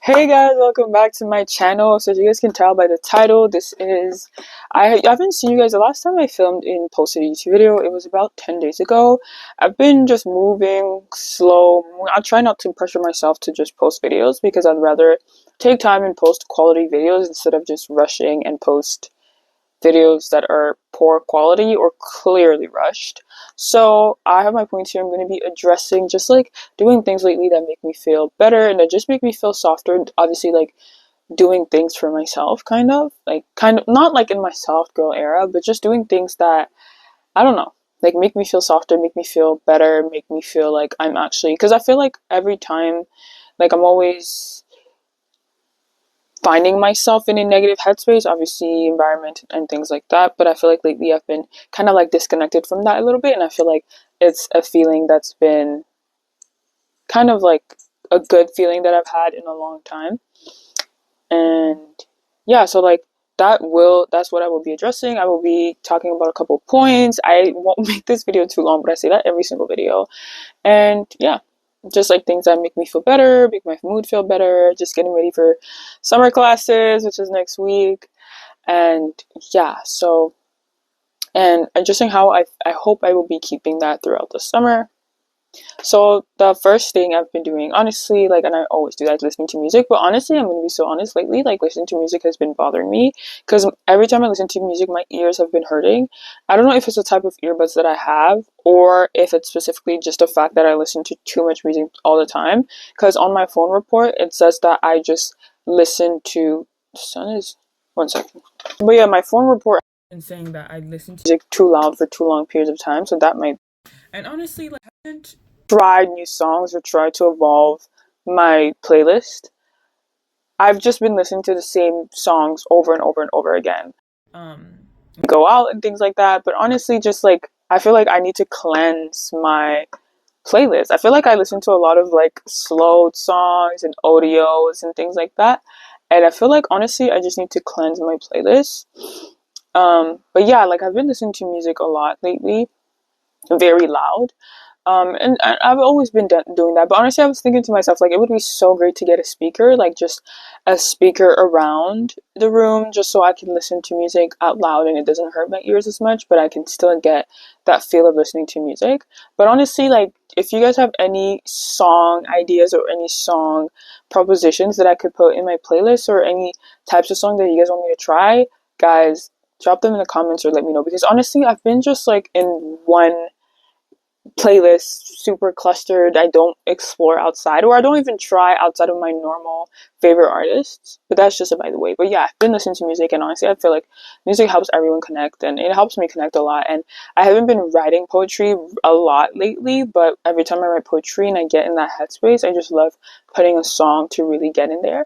Hey guys, welcome back to my channel. So as you guys can tell by the title, I haven't seen you guys. The last time I filmed and posted a YouTube video, it was about 10 days ago. I've been just moving slow. I try not to pressure myself to just post videos because I'd rather take time and post quality videos instead of just rushing and post videos that are poor quality or clearly rushed. So I have my points here. I'm going to be addressing just like doing things lately that make me feel better and that just make me feel softer. Obviously, like doing things for myself, kind of not like in my soft girl era, but just doing things that I don't know, like make me feel softer, make me feel better, make me feel like I'm actually, because I feel like every time, like I'm always finding myself in a negative headspace, obviously environment and things like that. But I feel like lately I've been kind of like disconnected from that a little bit, and I feel like it's a feeling that's been kind of like a good feeling that I've had in a long time. And yeah, so like that's what I will be addressing. I will be talking about a couple points. I won't make this video too long, but I say that every single video. And yeah, just like things that make me feel better, make my mood feel better, just getting ready for summer classes, which is next week. And yeah, so, and adjusting how I hope I will be keeping that throughout the summer. So the first thing I've been doing, honestly, like, and I always do that, listening to music. But honestly, I'm gonna be so honest. Lately, like listening to music has been bothering me because every time I listen to music, my ears have been hurting. I don't know if it's the type of earbuds that I have, or if it's specifically just the fact that I listen to too much music all the time. Because on my phone report, it says that I just listen to. The sun is 1 second. But yeah, my phone report and saying that I listen to music too loud for too long periods of time. So that might. And honestly, like, I haven't tried new songs or tried to evolve my playlist. I've just been listening to the same songs over and over and over again. Um, Go out and things like that. But honestly, just like I feel like I need to cleanse my playlist. I feel like I listen to a lot of like slow songs and audios and things like that. And I feel like honestly, I just need to cleanse my playlist. But yeah, like I've been listening to music a lot lately, very loud. And I've always been doing that. But honestly, I was thinking to myself, like, it would be so great to get a speaker, like just a speaker around the room, just so I can listen to music out loud and it doesn't hurt my ears as much, but I can still get that feel of listening to music. But honestly, like, if you guys have any song ideas or any song propositions that I could put in my playlist or any types of song that you guys want me to try, guys, drop them in the comments or let me know. Because honestly, I've been just like in one playlist super clustered. I don't explore outside, or I don't even try outside of my normal favorite artists. But that's just a by the way. But yeah, I've been listening to music, and honestly I feel like music helps everyone connect, and it helps me connect a lot. And I haven't been writing poetry a lot lately, but every time I write poetry and I get in that headspace, I just love putting a song to really get in there.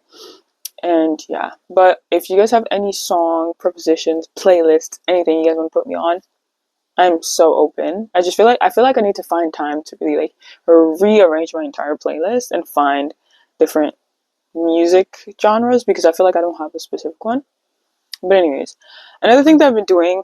And yeah, but if you guys have any song propositions, playlists, anything you guys want to put me on, I'm so open. I feel like I need to find time to really like rearrange my entire playlist and find different music genres because I feel like I don't have a specific one. But anyways, another thing that I've been doing,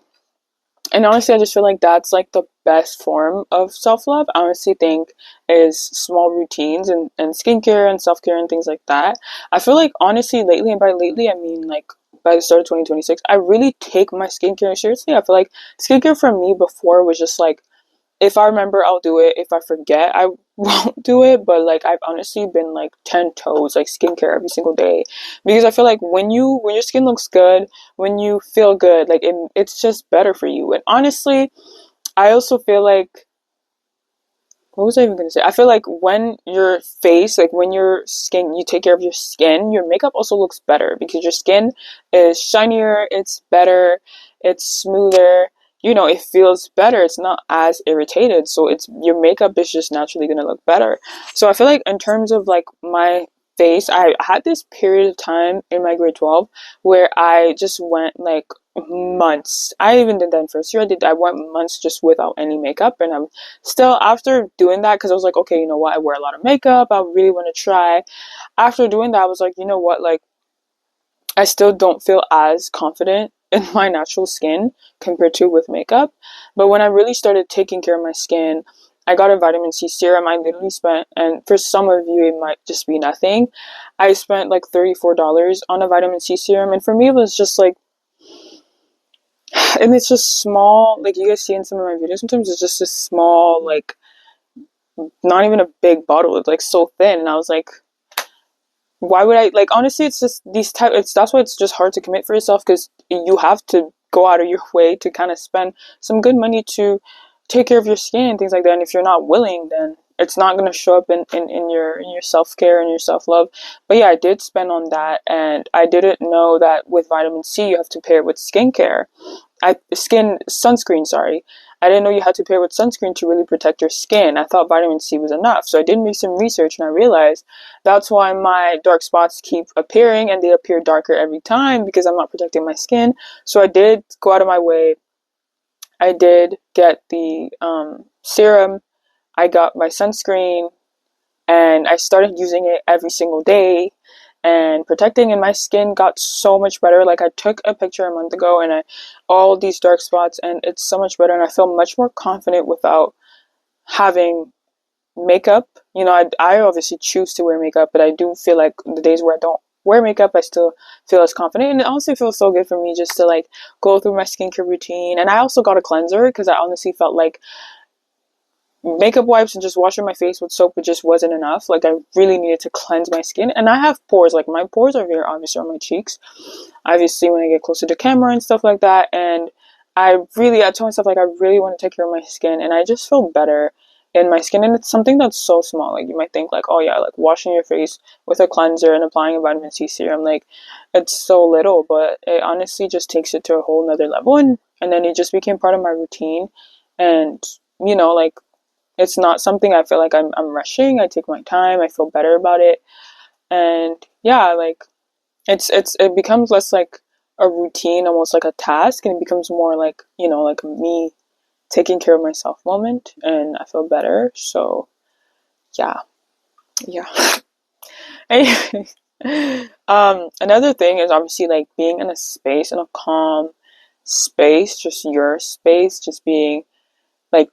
and honestly I just feel like that's like the best form of self-love, I honestly think, is small routines and skincare and self-care and things like that. I feel like honestly lately, and by lately I mean like by the start of 2026, I really take my skincare seriously. I feel like skincare for me before was just like, if I remember, I'll do it. If I forget, I won't do it. But like, I've honestly been like 10 toes, like skincare every single day, because I feel like when your skin looks good, when you feel good, like it's just better for you. And honestly, I also feel like, what was I even gonna say? I feel like when your face, like when your skin, you take care of your skin, your makeup also looks better because your skin is shinier, it's better, it's smoother. You know, it feels better. It's not as irritated, so it's your makeup is just naturally gonna look better. So I feel like in terms of like my face, I had this period of time in my grade 12 where I just went like months. I even did that in first year. I went months just without any makeup, and I'm still, after doing that, because I was like, okay, you know what, I wear a lot of makeup, I really want to try. After doing that, I was like, you know what, like, I still don't feel as confident in my natural skin compared to with makeup. But when I really started taking care of my skin, I got a vitamin C serum. I literally spent, and for some of you, it might just be nothing. I spent like $34 on a vitamin C serum. And for me, it was just like, and it's just small, like you guys see in some of my videos sometimes, it's just a small, like, not even a big bottle. It's like so thin. And I was like, why would I, like, honestly, it's just these type, it's, that's why it's just hard to commit for yourself, because you have to go out of your way to kind of spend some good money to take care of your skin and things like that. And if you're not willing, then it's not going to show up in your self-care and your self-love. But yeah, I did spend on that, and I didn't know that with vitamin C you have to pair it with skincare. Skin sunscreen, sorry. I didn't know you had to pair with sunscreen to really protect your skin. I thought vitamin C was enough. So I did make some research, and I realized that's why my dark spots keep appearing, and they appear darker every time, because I'm not protecting my skin. So I did go out of my way. I did get the serum. I got my sunscreen, and I started using it every single day and protecting, and my skin got so much better. Like, I took a picture a month ago, and all these dark spots, and it's so much better, and I feel much more confident without having makeup. You know, I obviously choose to wear makeup, but I do feel like the days where I don't wear makeup, I still feel as confident. And it honestly feels so good for me just to like go through my skincare routine. And I also got a cleanser, because I honestly felt like makeup wipes and just washing my face with soap, it just wasn't enough. Like, I really needed to cleanse my skin. And I have pores, like my pores are very obvious on my cheeks, obviously, when I get closer to camera and stuff like that. And I told myself, like, I really want to take care of my skin, and I just feel better in my skin. And it's something that's so small. Like, you might think, like, oh yeah, like washing your face with a cleanser and applying a vitamin C serum, like, it's so little, but it honestly just takes it to a whole nother level. And then it just became part of my routine. And, you know, like, it's not something I feel like I'm rushing. I take my time. I feel better about it. And yeah, like, it becomes less like a routine, almost like a task, and it becomes more like, you know, like me taking care of myself moment, and I feel better. So yeah, yeah. Anyway, another thing is obviously like being in a space, in a calm space, just your space, just being like,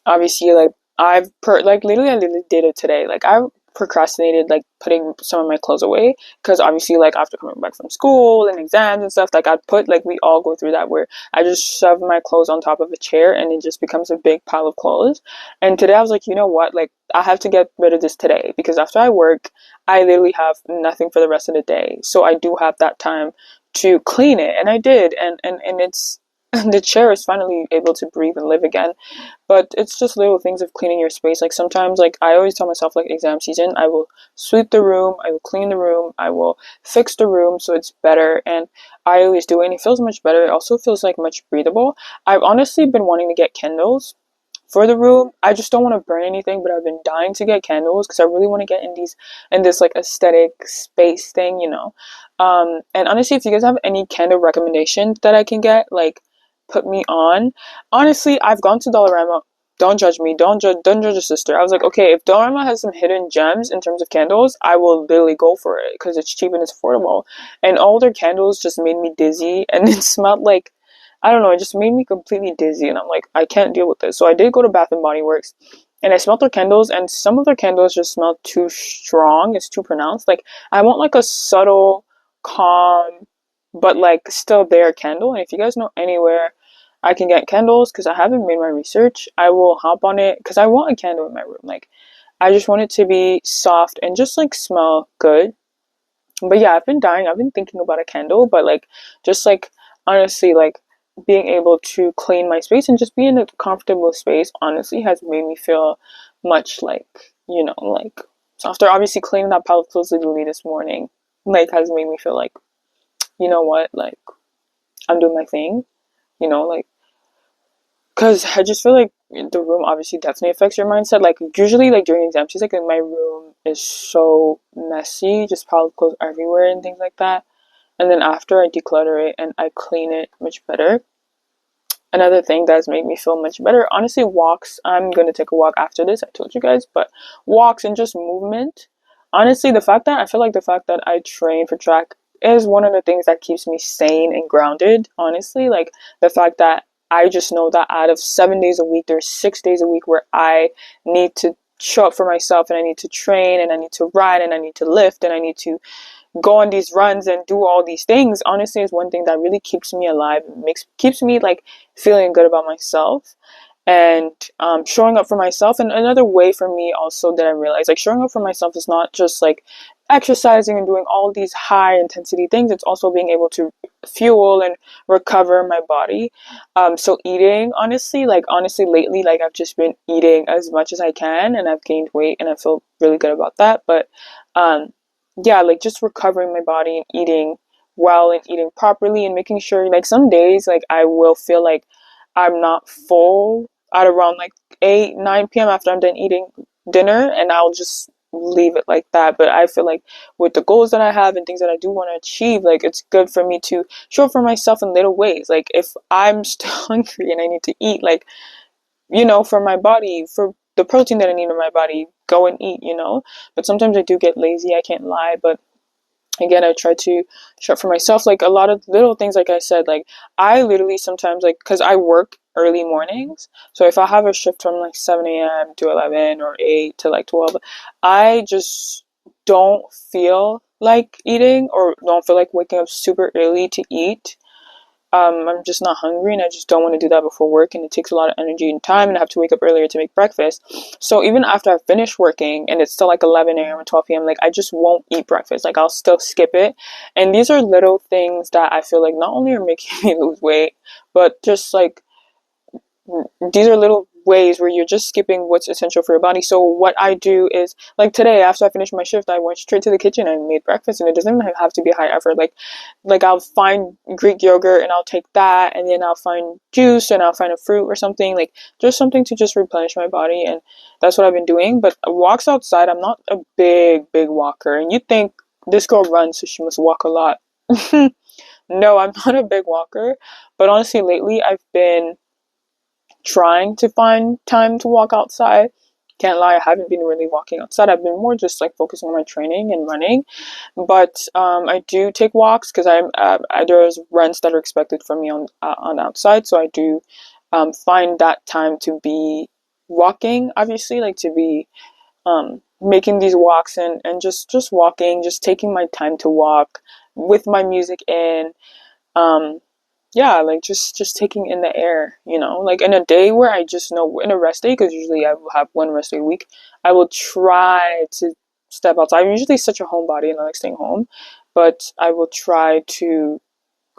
obviously, like, like literally I literally did it today. Like, I procrastinated like putting some of my clothes away, because obviously, like, after coming back from school and exams and stuff, like, I'd put, like, we all go through that, where I just shove my clothes on top of a chair, and it just becomes a big pile of clothes. And today I was like, you know what, like, I have to get rid of this today, because after I work, I literally have nothing for the rest of the day. So I do have that time to clean it, and I did. And it's the chair is finally able to breathe and live again. But it's just little things of cleaning your space. Like, sometimes, like, I always tell myself, like, exam season, I will sweep the room, I will clean the room, I will fix the room so it's better. And I always do it, and it feels much better. It also feels like much breathable. I've honestly been wanting to get candles for the room. I just don't want to burn anything, but I've been dying to get candles, because I really want to get in this like aesthetic space thing, you know. And honestly, if you guys have any candle recommendations that I can get, like, put me on. Honestly, I've gone to Dollarama. Don't judge me. Don't judge a sister. I was like, okay, if Dollarama has some hidden gems in terms of candles, I will literally go for it, because it's cheap and it's affordable. And all their candles just made me dizzy, and it smelled like, I don't know, it just made me completely dizzy, and I'm like, I can't deal with this. So I did go to Bath and Body Works, and I smelled their candles, and some of their candles just smell too strong. It's too pronounced. Like, I want like a subtle, calm, but like still there candle. And if you guys know anywhere I can get candles, because I haven't made my research, I will hop on it, because I want a candle in my room. Like, I just want it to be soft and just like smell good. But yeah, I've been dying. I've been thinking about a candle, but like, just like, honestly, like, being able to clean my space and just be in a comfortable space, honestly, has made me feel much like, you know, like, so after obviously cleaning that pile of clothes literally this morning, like, has made me feel like, you know what, like, I'm doing my thing, you know, like, because I just feel like the room obviously definitely affects your mindset. Like, usually, like, during exam season, like, my room is so messy, just pile of clothes everywhere and things like that. And then after, I declutter it and I clean it much better. Another thing that's made me feel much better, honestly, walks. I'm gonna take a walk after this, I told you guys, but walks and just movement. Honestly, the fact that I train for track is one of the things that keeps me sane and grounded. Honestly, like, the fact that I just know that out of 7 days a week, there's 6 days a week where I need to show up for myself, and I need to train, and I need to ride, and I need to lift, and I need to go on these runs and do all these things. Honestly, is one thing that really keeps me alive, keeps me like feeling good about myself, and showing up for myself. And another way for me also that I realized, like, showing up for myself is not just like exercising and doing all these high intensity things. It's also being able to fuel and recover my body. So eating, honestly lately, like, I've just been eating as much as I can, and I've gained weight, and I feel really good about that. But um yeah, like, just recovering my body and eating well and eating properly, and making sure, like, some days, like, I will feel like I'm not full at around like 8 9 p.m. after I'm done eating dinner, and I'll just leave it like that. But I feel like with the goals that I have and things that I do want to achieve, like, it's good for me to show up for myself in little ways. Like, if I'm still hungry and I need to eat, like, for my body, for the protein that I need in my body, go and eat. But sometimes I do get lazy, I can't lie. But again, I try to show up for myself, like, a lot of little things. Like I said, like, I literally sometimes, like, because I work early mornings, so if I have a shift from like 7 a.m. to 11 or 8 to like 12, I just don't feel like eating, or don't feel like waking up super early to eat. I'm just not hungry, and I just don't want to do that before work, and it takes a lot of energy and time, and I have to wake up earlier to make breakfast. So even after I finish working and it's still like 11 a.m. or 12 p.m., like, I just won't eat breakfast. Like, I'll still skip it. And these are little things that I feel like not only are making me lose weight, but just like, these are little ways where you're just skipping what's essential for your body. So what I do is, like, today after I finished my shift, I went straight to the kitchen and made breakfast, and it doesn't even have to be high effort. Like, I'll find Greek yogurt and I'll take that, and then I'll find juice, and I'll find a fruit or something, like, just something to just replenish my body. And that's what I've been doing. But walks outside, I'm not a big walker, and you think this girl runs so she must walk a lot. No, I'm not a big walker. But honestly, lately I've been trying to find time to walk outside. Can't lie, I haven't been really walking outside. I've been more just like focusing on my training and running. But I do take walks, because there's runs that are expected from me on outside. So I do find that time to be walking, obviously, like, to be making these walks, and just walking, just taking my time to walk with my music in. Um, yeah, like, just taking in the air, like, in a day where I just know, in a rest day, because usually I will have one rest day a week, I will try to step outside. I'm usually such a homebody, and I like staying home, but I will try to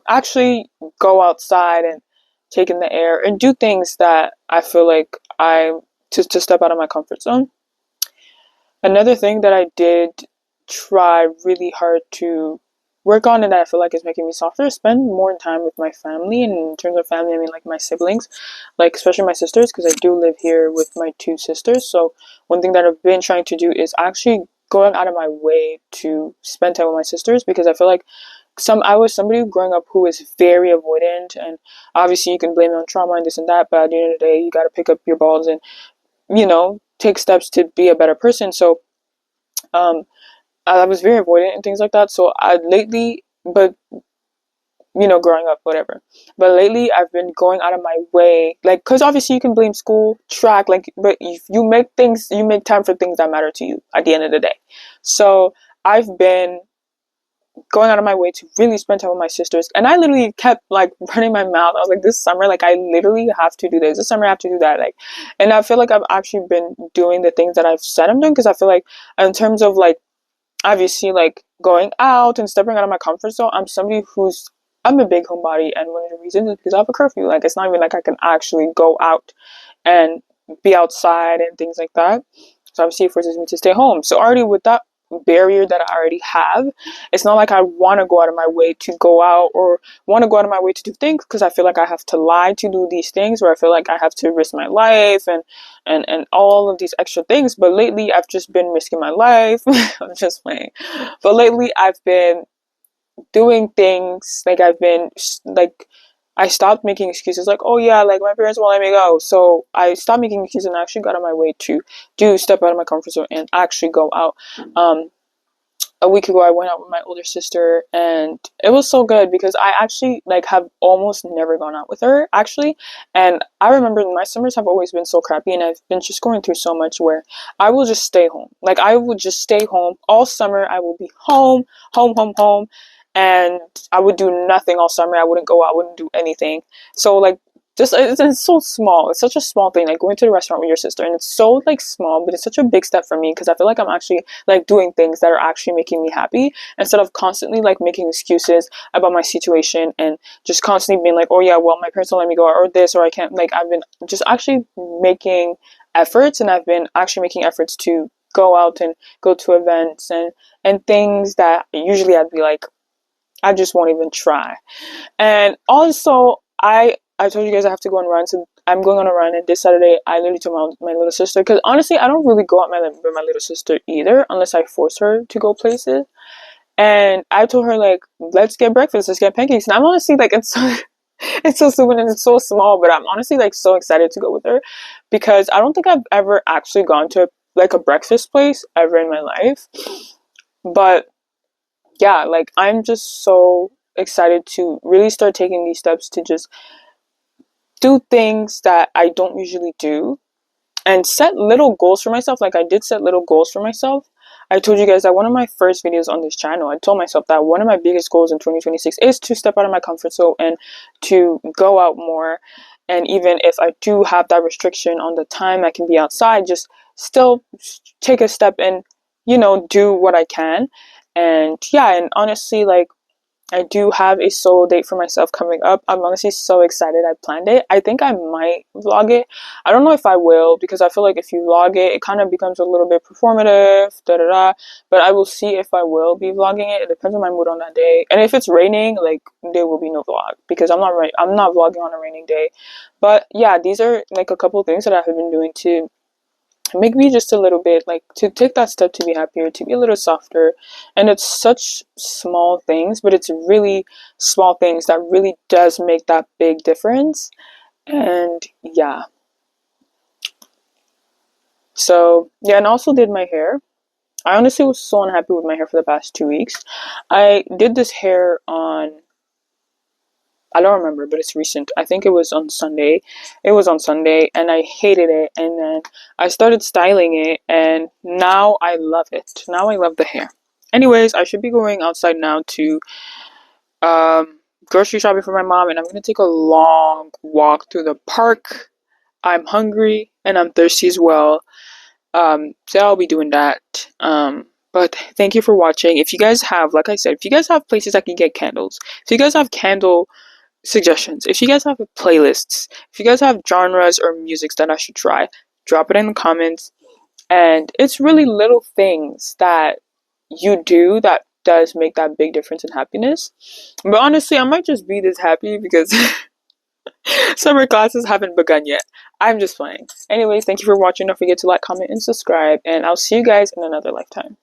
actually go outside and take in the air and do things that I feel like to step out of my comfort zone. Another thing that I did try really hard to work on, and that I feel like is making me softer, is spend more time with my family. And in terms of family, I mean, like, my siblings, like, especially my sisters, because I do live here with my two sisters. So one thing that I've been trying to do is actually going out of my way to spend time with my sisters, because I feel like I was somebody growing up who is very avoidant, and obviously you can blame it on trauma and this and that, but at the end of the day, you got to pick up your balls and take steps to be a better person. So um I was very avoidant and things like that. So I lately, but growing up, whatever. But lately, I've been going out of my way, like, because obviously you can blame school, track, like, but if you make time for things that matter to you at the end of the day. So I've been going out of my way to really spend time with my sisters, and I literally kept, like, running my mouth. I was like, this summer, like, I literally have to do this summer, I have to do that, like. And I feel like I've actually been doing the things that I've said I'm doing, because I feel like, in terms of, like, obviously, like, going out and stepping out of my comfort zone, I'm a big homebody, and one of the reasons is because I have a curfew. Like, it's not even like I can actually go out and be outside and things like that. So obviously it forces me to stay home. So already with that barrier that I already have, it's not like I want to go out of my way to go out, or want to go out of my way to do things, because I feel like I have to lie to do these things, or I feel like I have to risk my life, and all of these extra things. But lately I've just been risking my life. I'm just playing. But lately I've been doing things, like, I stopped making excuses, like, oh yeah, like, my parents won't let me go. So I stopped making excuses, and actually got on my way to do step out of my comfort zone and actually go out. a week ago I went out with my older sister, and it was so good because I actually like have almost never gone out with her actually. And I remember my summers have always been so crappy, and I've been just going through so much where I will just stay home. Like I would just stay home all summer. I will be home, home, and I would do nothing all summer. I wouldn't go out, I wouldn't do anything. So like just it's so small. It's such a small thing, like going to the restaurant with your sister, and it's so like small, but it's such a big step for me because I feel like I'm actually like doing things that are actually making me happy instead of constantly like making excuses about my situation and just constantly being like, oh yeah, well my parents don't let me go, or this, or I can't. Like I've been just actually making efforts, and I've been actually making efforts to go out and go to events and things that usually I'd be like, I just won't even try. And also, I told you guys I have to go and run, so I'm going on a run. And this Saturday, I literally told my little sister, because honestly, I don't really go out with my little sister either, unless I force her to go places. And I told her like, let's get breakfast, let's get pancakes. And I'm honestly like, it's so, it's so stupid and it's so small, but I'm honestly like so excited to go with her because I don't think I've ever actually gone to like a breakfast place ever in my life. But yeah, like I'm just so excited to really start taking these steps to just do things that I don't usually do and set little goals for myself. Like I did set little goals for myself. I told you guys that one of my first videos on this channel, I told myself that one of my biggest goals in 2026 is to step out of my comfort zone and to go out more. And even if I do have that restriction on the time I can be outside, just still take a step and, you know, do what I can. And yeah, and honestly, like I do have a solo date for myself coming up. I'm honestly so excited. I planned it. I think I might vlog it. I don't know if I will because I feel like if you vlog it, it kind of becomes a little bit performative, da da da. But I will see if I will be vlogging it. It depends on my mood on that day. And if it's raining, like there will be no vlog because I'm not vlogging on a raining day. But yeah, these are like a couple of things that I have been doing to make me just a little bit like to take that step to be happier, to be a little softer. And it's such small things, but it's really small things that really does make that big difference. And yeah, so yeah, and also did my hair. I honestly was so unhappy with my hair for the past 2 weeks. I did this hair on, I don't remember, but it's recent. I think it was on Sunday. It was on Sunday, and I hated it. And then I started styling it, and now I love it. Now I love the hair. Anyways, I should be going outside now to grocery shopping for my mom, and I'm gonna take a long walk through the park. I'm hungry and I'm thirsty as well. So I'll be doing that. But thank you for watching. If you guys have, like I said, if you guys have places I can get candles, if you guys have candle suggestions, if you guys have playlists, if you guys have genres or musics that I should try, drop it in the comments. And it's really little things that you do that does make that big difference in happiness. But honestly, I might just be this happy because summer classes haven't begun yet. I'm just playing. Anyways, thank you for watching. Don't forget to like, comment, and subscribe. And I'll see you guys in another lifetime.